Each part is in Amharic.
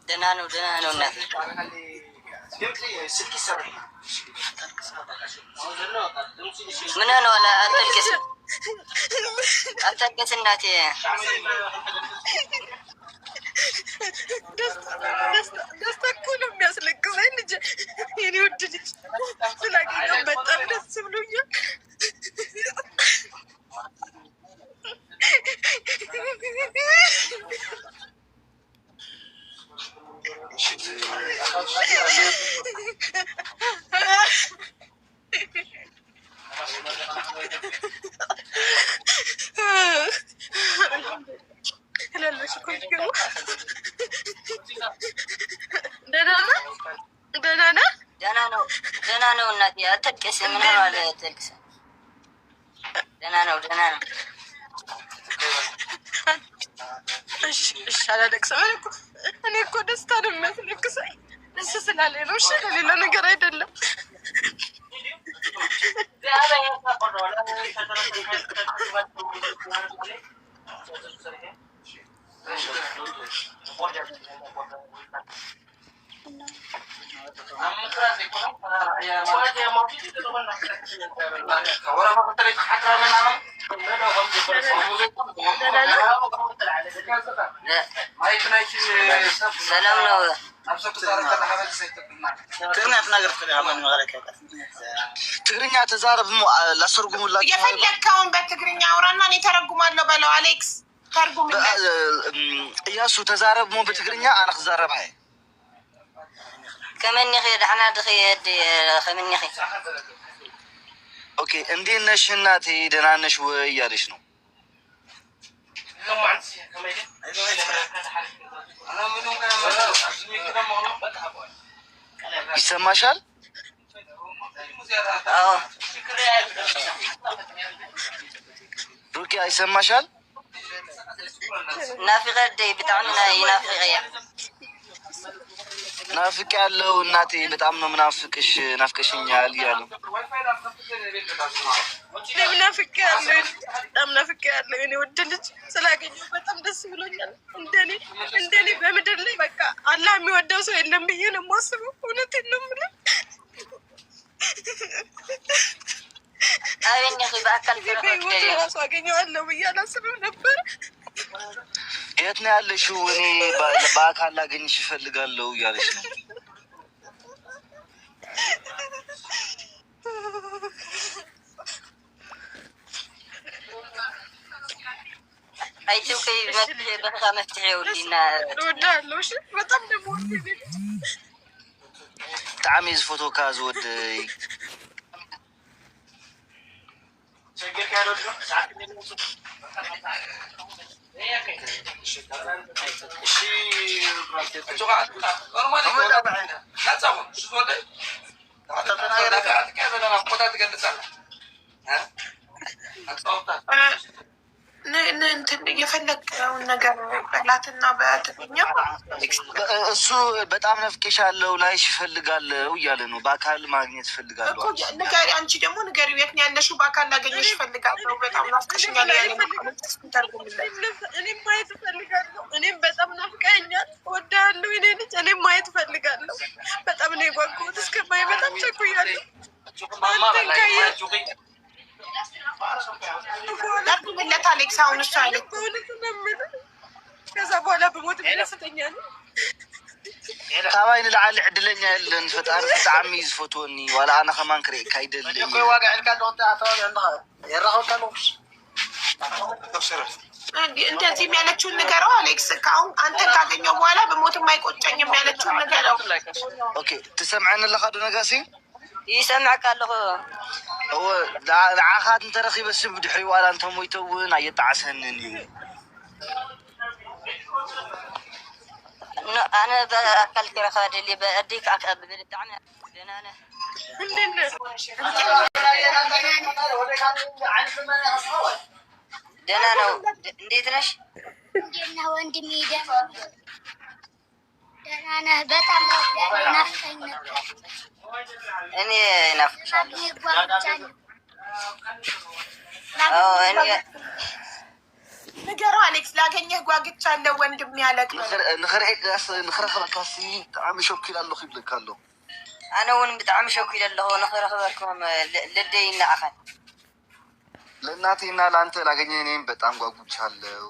ደህና ነው እናት ምን ነው አለ አታልቅስ እናቴ ደስታ እኮ ነው የሚያስለቅሰኝ ልጄ የኔ ውድ ልጅ ስላገኘሁ በጣም ደስ ብሎኛል። ደህና ነው እናቴ አታልቅስ ምን ነው አለ አታልቅስ ደህና ነው እሺ አላለቅስም እኔ እኮ ደስታ ነው የሚያስለቅሰኝ ደስ ስላለኝ ነው እሺ ለሌላ ነገር አይደለም ሰላም ነው ትግርኛ ተዛረብ ላሰርጉሙላችሁ የፈለግከውን በትግርኛ አውራና እኔ ተረጉማለሁ በለው አሌክስ ተርጉምለት እያሱ ተዛረብ ሞ በትግርኛ አነ ክዛረብ ሃይ كمان يخي دحنا دخي خمن يخي اوكي እንዴት ነሽ እናቴ ደህና ነሽ ወይ እያለሽ ነው ይሰማሻል አዎ ሩቂያ ይሰማሻል ናፊቀ ደይ بتاعنا ينافقيا ናፍቅ ያለው እናቴ በጣም ነው ምናፍቅሽ ናፍቀሽኛል እያሉ በጣም ናፍቄያለሁ እኔ ወድ ልጅ ስላገኘሁ በጣም ደስ ብሎኛል እንደኔ በምድር ላይ በቃ አላህ የሚወደው ሰው የለም ብዬ ነው የማስበው እውነቴን ነው የምልህ አቤን ያኺ በአካል ራሱ አገኘዋለሁ ብዬ አላስብም ነበር የት ነው ያለሽው እኔ በአካል ላገኝሽ እፈልጋለሁ እያለሽ ነው አይተው ከይ በቃ መፍትሄው ሊና ወዳለው እሺ በጣም ደግሞ تعميز فوتو كاز ود شجع كارو ساعات የፈለግነውን ነገር በላትና በትግርኛ እሱ በጣም ነፍቄሻለሁ ላይሽ እፈልጋለሁ እያለ ነው። በአካል ማግኘት እፈልጋለሁ እኮ ንገሪ። አንቺ ደግሞ ንገሪ፣ የት ነው ያለሽው? በአካል ላገኘሽ እፈልጋለሁ። በጣም ናፍቀሽኛል። እኔም ማየት እፈልጋለሁ። እኔም በጣም ናፍቀኸኛል። እወድሃለሁ የእኔ ልጅ። እኔም ማየት እፈልጋለሁ። በጣም ነው የጓጓሁት። እስከማይ በጣም ቸኩያለሁ። ለርጉምለት አሌክስ። አሁን እሱ አለ ከዛ በኋላ በሞት ደስተኛ ነው። ታባይ ንላዓሊ ዕድለኛ የለን ፈጣሪ ብጣዕሚ ዝፈትወኒ ዋላ ኣነ ከማን ክሪእካ ይደሊ እንደዚህም ያለችውን ንገረው አሌክስ። ከአሁን አንተን ካገኘው በኋላ በሞትም አይቆጨኝም ያለችውን ንገረው። ኦኬ ትሰምዐኒ ኣለካ ዶ ነጋሲ? ይሰምዐካ ኣለኹ። ንዓኻት እንተረኺበ ሰብ ድሕሪ ዋላ እንተሞይተ እውን ኣየጣዓሰንን እዩ። ኣነ በኣካል ክረኸ ደሊ በኣዲክ ብጣዕሚ ደህና ነህ? ደህና ነው። እንዴት ነሽ? እንዴት ነህ ወንድሜ? ደህና ነህ? በጣም ናፍቀኝ ነበር። እኔ ናፍቅሻለሁ። ንገረው አሌክስ ላገኘህ ጓግቻለሁ ወንድም ያለቅ ንኽረኽበካሲ ብጣዕሚ ሸኪል ኣለኹ ይብለካ ኣሎ ኣነ እውን ብጣዕሚ ሸኪል ኣለኹ ንኽረኽበኩም ልደይ እናኣኸን ለእናቴና ለአንተ ላገኘ እኔም በጣም ጓጉቻለሁ።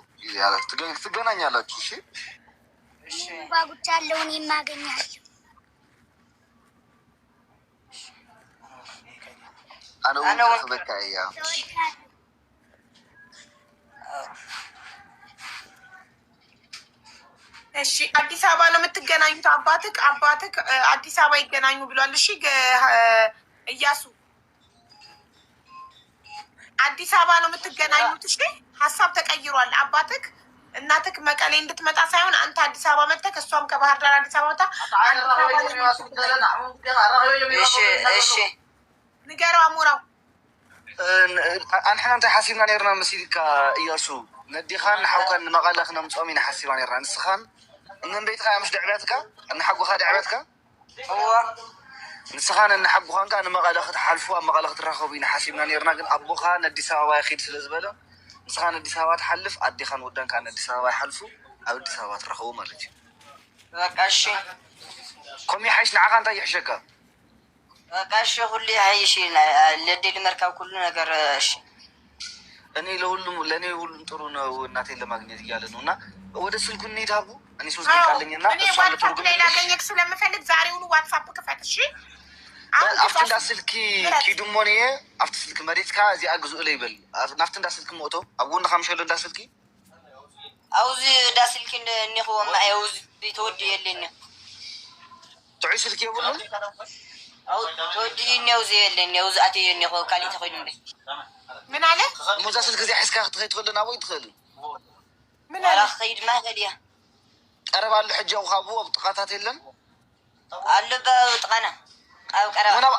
ትገናኛላችሁ። እሺ ጓጉቻለሁ። እኔም አገኛለሁ። አነው በቃ ያ እሺ አዲስ አበባ ነው የምትገናኙት? አባትክ አዲስ አበባ ይገናኙ ብሏል። እሺ እያሱ አዲስ አበባ ነው የምትገናኙት? እሺ ሀሳብ ተቀይሯል። አባትክ እናትክ መቀሌ እንድትመጣ ሳይሆን አንተ አዲስ አበባ መጥተህ እሷም ከባህር ዳር አዲስ አበባ መጣ። እሺ ንገረው አሞራው አንሕና እንታይ ሓሲብና ነርና መሲልካ እያሱ ነዲኻን ንሓውካን ንመቐለ ክነምፅኦም ኢና ሓሲብና ነርና ንስኻን እንንበይትካ ምስ ድዕብያትካ እናሓጉኻ ድዕብያትካ ንስኻን እናሓጉኻንካ ንመቐለ ክትሓልፉ ኣብ መቐለ ክትራኸቡ ኢና ሓሲብና ነርና ግን ኣቦኻ ንኣዲስ ኣበባ ይኸይድ ስለ ዝበለ ንስኻን ኣዲስ ኣበባ ትሓልፍ ኣዴኻን ወዳንካ ንኣዲስ ኣበባ ይሓልፉ ኣብ ኣዲስ ኣበባ ትረኸቡ ማለት እዩ በቃ እሺ ከምኡ ሓይሽ ንዓኻ እንታይ ይሕሸካ በቃ እሺ ሁሉ አይሽ ለደል መርከብ ሁሉ ነገር እሺ እኔ ለእኔ ሁሉም ጥሩ ነው እናቴን ለማግኘት እያለ ነው እና ወደ ስልኩ እንሂድ አቡ እኔ ሶስት ቃለኝና እኔ ዋትሳፕ ላይ ላገኘክ ስለምፈልግ ዛሬውኑ ዋትሳፕ ክፈት እሺ ኣብቲ እንዳስልኪ ኪዱሞን እየ ኣብቲ ስልኪ መሬትካ እዚኣ ግዝኡ ለይበል ናብቲ እንዳስልኪ ሞእቶ ኣብ ጎንኻ ምሸሎ እንዳስልኪ ኣውዚ እንዳስልኪ እኒኽዎ ማይ ኣውዚ ተወዲ የለኒ ጥዑይ ስልኪ የብሉ أو تودي نيوزي اللي نيوز أتي نيخو كالي تخيلون لي من عليه؟ مزاسل كذي حس كاخت خيط خلنا أبوي يدخل من عليه؟ خيد ما غادية قرب على الحجة وخابوه بطقاتها تلن على بطقنا أو قرب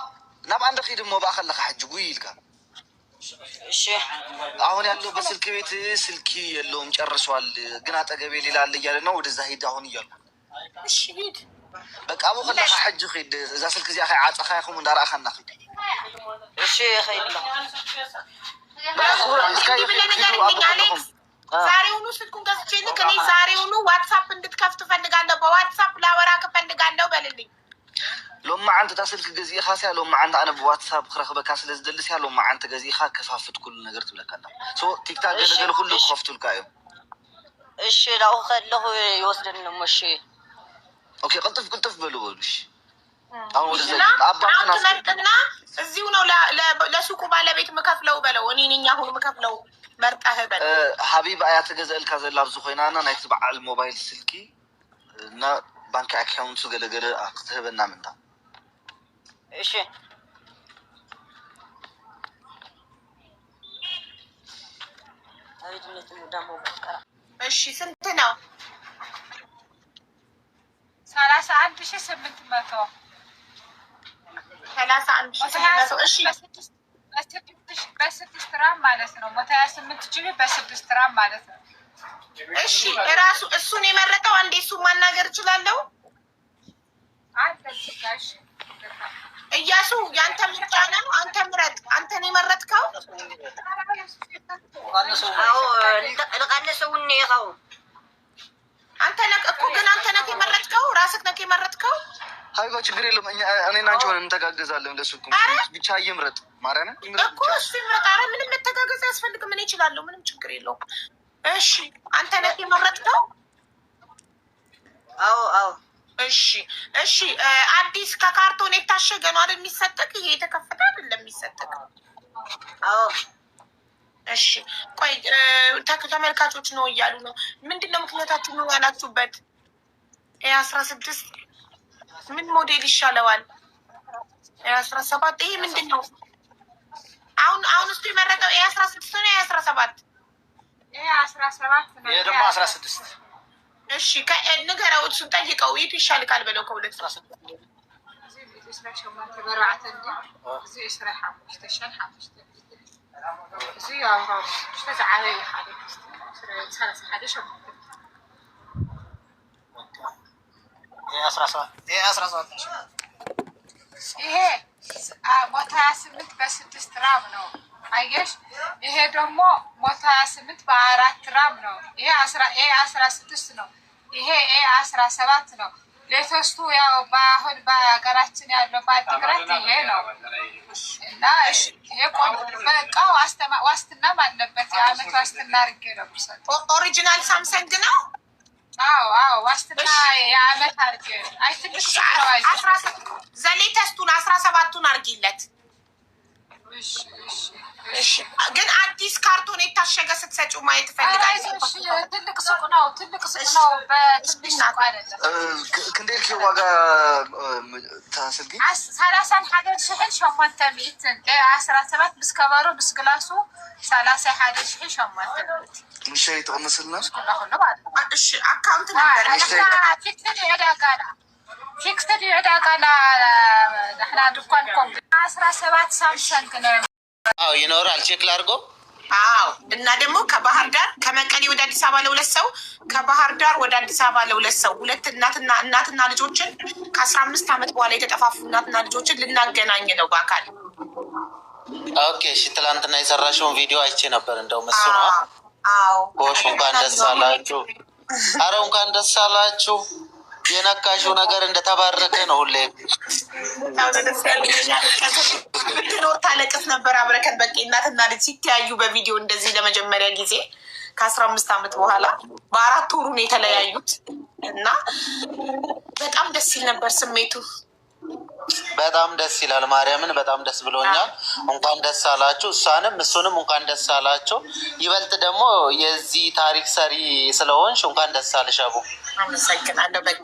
نبى عندك خيد مو بأخذ لك حج قويلك الشيخ أهون يالله بس الكبيت سلكي يالله مجرس والقناة قبيلي لا اللي يالله نود الزهيد أهون يالله الشهيد بك أبو خلنا حج خيد إذا سلك زي أخي عاد أخي من دار أخنا خيد الشيخ خيد ዛሬውኑ ስልኩን ገዝቼልክ እኔ ዛሬውኑ ዋትሳፕ እንድትከፍት ፈልጋለሁ በዋትሳፕ ላወራክ ፈልጋለሁ በልልኝ لما أنت تصل كجزيء خاصة لما أنت أنا بواتساب خرخ بكاسل الدلسي لما أنت جزيء خا كفافت كل نجرت لك أنا سو تيك تاك جل كله خفت الكايو إيش لو خله يوصلنا مشي أوكي قلت في بلوش አባትና እዚሁ ነው ለሱቁ ባለቤት መከፍለው በለው እኔ አሁን መከፍለው መርጣህ በል ሀቢብ አያት ገዘል ካዘላ ብዙ ኮይናና ናይት በዓል ሞባይል ስልኪ እና ባንክ አካውንት ገለገለ አክተበና ምንታ እሺ አይድነት ደሞ በቃ እሺ ስንት ነው 31,800 31,800 እሺ በስድስት ራም ማለት ነው 128 ጂቢ በስድስት ራም ማለት ነው እሺ እራሱ እሱን የመረጠው አንዴ እሱ ማናገር እችላለሁ አንተጋሽ እያሱ ያንተ ምርጫ ነው አንተ ምረጥ አንተ ነው የመረጥከው አዎ ለቀነሰውን ይኸው አንተ ነህ እኮ ግን አንተ ነህ የመረጥከው ራስህ ነህ የመረጥከው ሀይባ ችግር የለም እኔና አንቺ ሆነን እንተጋገዛለን ለሱቁ ብቻ ይምረጥ ማርያም እኮ እሱ ይምረጥ ኧረ ምንም መተጋገዝ አያስፈልግም እኔ እችላለሁ ምንም ችግር የለውም እሺ አንተ ነህ የመረጥከው አዎ እሺ አዲስ ከካርቶን የታሸገ ነው አይደል የሚሰጠቅ ይሄ የተከፈተ አይደለም የሚሰጠቅ አዎ እሺ ቆይ ተመልካቾች ነው እያሉ ነው ምንድነው ምክንያታችሁ ነው ያላችሁበት 16 ምን ሞዴል ይሻለዋል 17 ይሄ ምንድነው አሁን እሱ የመረጠው 16 ነው 17 17 ነው ይሄ ደግሞ 16 እሺ ከነገራው እሱን ጠይቀው የቱ ይሻልካል በለው ከሁለት 16 زي عرب شو علي حالي ثلاث حدش ይሄ 17 ይሄ 128 በስድስት ራም ነው አየሽ ይሄ ደግሞ 128 በ4 ግራም ነው። ይሄ 16 ነው። ይሄ 17 ነው። ሌተስቱ ያው በአሁን በሀገራችን ያለው በአዲግራት ይሄ ነው እና ይሄ በቃው ዋስትናም አለበት። የአመት ዋስትና አድርጌ ነው የምሰጠው። ኦሪጂናል ሳምሰንግ ነው። አዎ ዋስትና የአመት አድርጌ አይ ትንሽ ዘሌተስቱን 17ቱን አድርጊለት። እሺ ግን አዲስ ካርቶን የታሸገ ስትሰጪው ማየት እፈልጋለሁ። ትልቅ ሱቅ ነው። በትንሽ ሱቅ አይደለም። ክንዴልኪ ዋጋ ታስልጊ 31,800 17 ምስ ከበሮ ምስ ግላሱ 31,800 ምሸይ ተቀመስልና እሺ አካውንት ነበር ፊክስድ ይዕዳጋና ንሕና ድኳንኮም 17 ሳምሰንግ ነው። አዎ ይኖራል። ቼክ ላድርጎ። አዎ እና ደግሞ ከባህር ዳር ከመቀሌ ወደ አዲስ አበባ ለ2 ሰው፣ ከባህር ዳር ወደ አዲስ አበባ ለ2 ሰው፣ 2 እናትና ልጆችን ከ15 ዓመት በኋላ የተጠፋፉ እናትና ልጆችን ልናገናኝ ነው በአካል። ኦኬ እሺ። ትላንትና የሰራሽውን ቪዲዮ አይቼ ነበር። እንደውም እሱ ነው። አዎ ቦሽ እንኳን ደስ አላችሁ። አረ እንኳን ደስ አላችሁ። የነካሽው ነገር እንደተባረከ ነው። ሁሌ ብትኖር ታለቅስ ነበር። አብረከን በቂ እናትና ልጅ ሲተያዩ በቪዲዮ እንደዚህ ለመጀመሪያ ጊዜ ከ15 ዓመት በኋላ በ4 ወሩ ነው የተለያዩት እና በጣም ደስ ይል ነበር ስሜቱ። በጣም ደስ ይላል። ማርያምን በጣም ደስ ብሎኛል። እንኳን ደስ አላችሁ። እሷንም እሱንም እንኳን ደስ አላቸው። ይበልጥ ደግሞ የዚህ ታሪክ ሰሪ ስለሆንሽ እንኳን ደስ አለሽ አቡ። አመሰግናለሁ። በቂ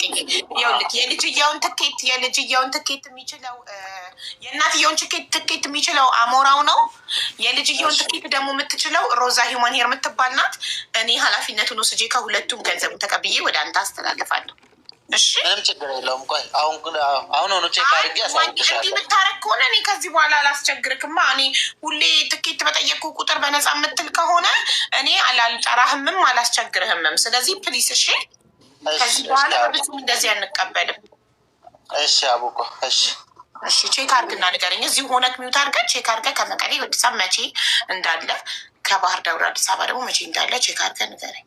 ይኸውልህ የልጅየውን ትኬት የሚችለው የእናትየውን ትኬት የሚችለው አሞራው ነው። የልጅየውን ትኬት ደግሞ የምትችለው ሮዛ ሂውማን ሄር የምትባል ናት። እኔ ኃላፊነቱን ወስጄ ከሁለቱም ገንዘቡን ተቀብዬ ወደ አንተ አስተላልፋለሁ። እሺ ምንም ችግር የለውም። ቆይ አሁን ሆኖ ቼክ አድርጌ አሳውቅሻለሁ። እንዲህ የምታረግ ከሆነ እኔ ከዚህ በኋላ አላስቸግርክማ። እኔ ሁሌ ትኬት በጠየቅኩ ቁጥር በነፃ የምትል ከሆነ እኔ አላልጠራህምም አላስቸግርህምም። ስለዚህ ፕሊስ እሺ፣ ከዚህ በኋላ በብዙም እንደዚህ አንቀበልም። እሺ አቡኮ እሺ ቼክ አድርግና ንገረኝ። እዚሁ ሆነክ ሚውት አድርገህ ቼክ አድርገህ ከመቀሌ ወደ አዲስ አበባ መቼ እንዳለ ከባህር ዳር ወደ አዲስ አበባ ደግሞ መቼ እንዳለ ቼክ አድርገህ ንገረኝ።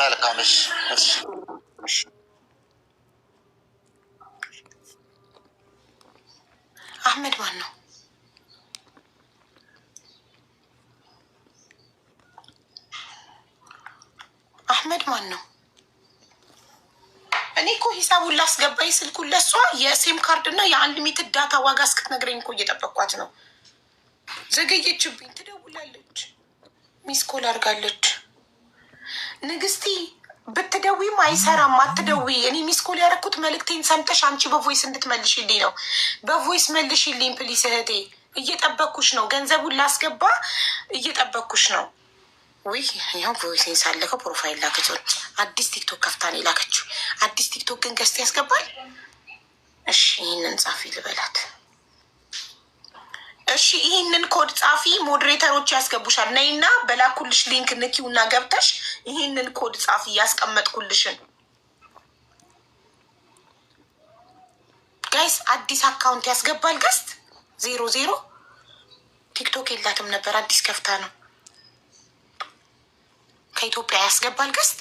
መልካም እሺ። አህመድ ማን ነው? አህመድ ማን ነው? እኔ እኮ ሂሳቡን ላስገባኝ ስልኩን ለሷ የሲም ካርድ እና የአንሊሚትድ ዳታ ዋጋ እስክትነግረኝ እኮ እየጠበኳት ነው። ዘገየችብኝ። ትደውላለች፣ ሚስኮል አድርጋለች። ንግስቲ ብትደዊም አይሰራም፣ አትደዊ። እኔ ሚስኮል ያደረኩት መልእክቴን ሰምተሽ አንቺ በቮይስ እንድትመልሽልኝ ነው። በቮይስ መልሽልኝ ፕሊስ እህቴ፣ እየጠበኩሽ ነው። ገንዘቡን ላስገባ እየጠበኩሽ ነው። ውይ ያው ቮይሴን ሳለከው ፕሮፋይል ላከችው። አዲስ ቲክቶክ ከፍታ ነው የላከችው። አዲስ ቲክቶክ ግን ገዝት ያስገባል። እሺ ይህንን ጻፊ ልበላት። እሺ ይህንን ኮድ ጻፊ፣ ሞዴሬተሮች ያስገቡሻል። ነይና በላኩልሽ ሊንክ ንኪውና ገብተሽ ይህንን ኮድ ጻፊ፣ ያስቀመጥኩልሽን። ጋይስ አዲስ አካውንት ያስገባል። ገስት 00 ቲክቶክ የላትም ነበር፣ አዲስ ከፍታ ነው። ከኢትዮጵያ ያስገባል። ገስት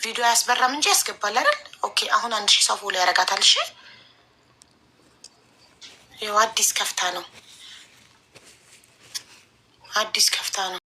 ቪዲዮ ያስበራም እንጂ ያስገባል አይደል? ኦኬ አሁን 1000 ሰው ፎሎ ያደርጋታል። እሺ ይኸው አዲስ ከፍታ ነው፣ አዲስ ከፍታ ነው።